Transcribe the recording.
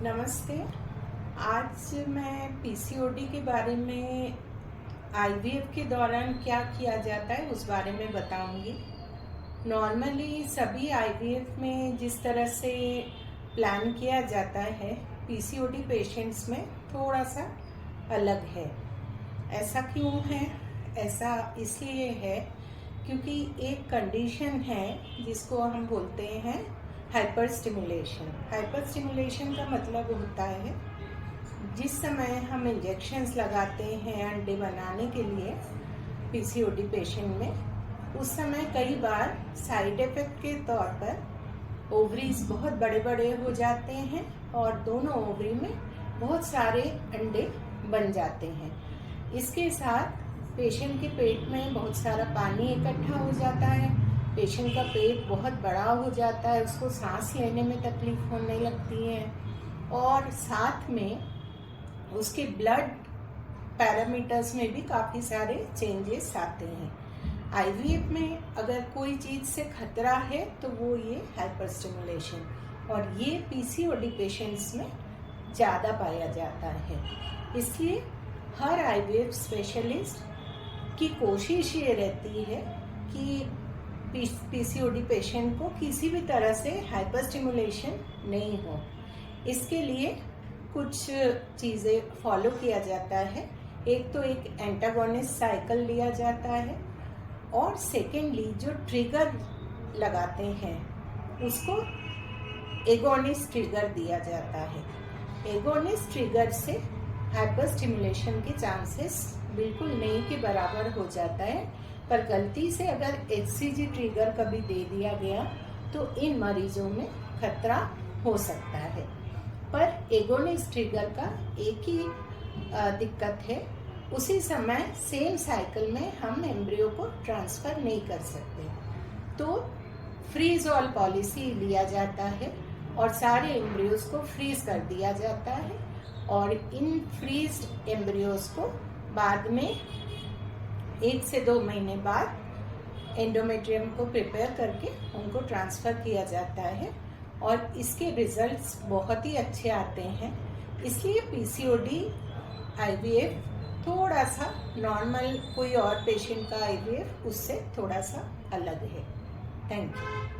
नमस्ते। आज मैं पीसीओडी के बारे में आईवीएफ के दौरान क्या किया जाता है उस बारे में बताऊंगी। नॉर्मली सभी आईवीएफ में जिस तरह से प्लान किया जाता है, पीसीओडी पेशेंट्स में थोड़ा सा अलग है। ऐसा क्यों है? ऐसा इसलिए है क्योंकि एक कंडीशन है जिसको हम बोलते हैं हाइपर स्टिमुलेशन। हाइपर स्टिमुलेशन का मतलब होता है जिस समय हम इंजेक्शंस लगाते हैं अंडे बनाने के लिए पीसीओडी पेशेंट में, उस समय कई बार साइड इफेक्ट के तौर पर ओवरीज बहुत बड़े बड़े हो जाते हैं और दोनों ओवरी में बहुत सारे अंडे बन जाते हैं। इसके साथ पेशेंट के पेट में बहुत सारा पानी इकट्ठा हो जाता है, पेशेंट का पेट बहुत बड़ा हो जाता है, उसको सांस लेने में तकलीफ होने लगती है और साथ में उसके ब्लड पैरामीटर्स में भी काफ़ी सारे चेंजेस आते हैं। आईवीएफ में अगर कोई चीज़ से खतरा है तो वो ये हाइपर स्टिमुलेशन, और ये पीसीओडी पेशेंट्स में ज़्यादा पाया जाता है। इसलिए हर आईवीएफ स्पेशलिस्ट की कोशिश ये रहती है कि पीसीओडी पेशेंट को किसी भी तरह से हाइपर स्टिमुलेशन नहीं हो। इसके लिए कुछ चीज़ें फॉलो किया जाता है। एक तो एक एंटागोनिस्ट साइकिल लिया जाता है और सेकेंडली जो ट्रिगर लगाते हैं उसको एगोनिस्ट ट्रिगर दिया जाता है। एगोनिस्ट ट्रिगर से हाइपर स्टिमुलेशन के चांसेस बिल्कुल नहीं के बराबर हो जाता है, पर गलती से अगर एचसीजी ट्रिगर कभी दे दिया गया तो इन मरीजों में खतरा हो सकता है। पर एगोनिस्ट ट्रिगर का एक ही दिक्कत है, उसी समय सेम साइकिल में हम एम्ब्रियो को ट्रांसफ़र नहीं कर सकते, तो फ्रीज ऑल पॉलिसी लिया जाता है और सारे एम्ब्रियोज को फ्रीज कर दिया जाता है और इन फ्रीज्ड एम्ब्रियोज को बाद में 1 से 2 महीने बाद एंडोमेट्रियम को प्रिपेयर करके उनको ट्रांसफ़र किया जाता है और इसके रिजल्ट्स बहुत ही अच्छे आते हैं। इसलिए पीसीओडी आईवीएफ थोड़ा सा नॉर्मल कोई और पेशेंट का आईवीएफ उससे थोड़ा सा अलग है। Thank you.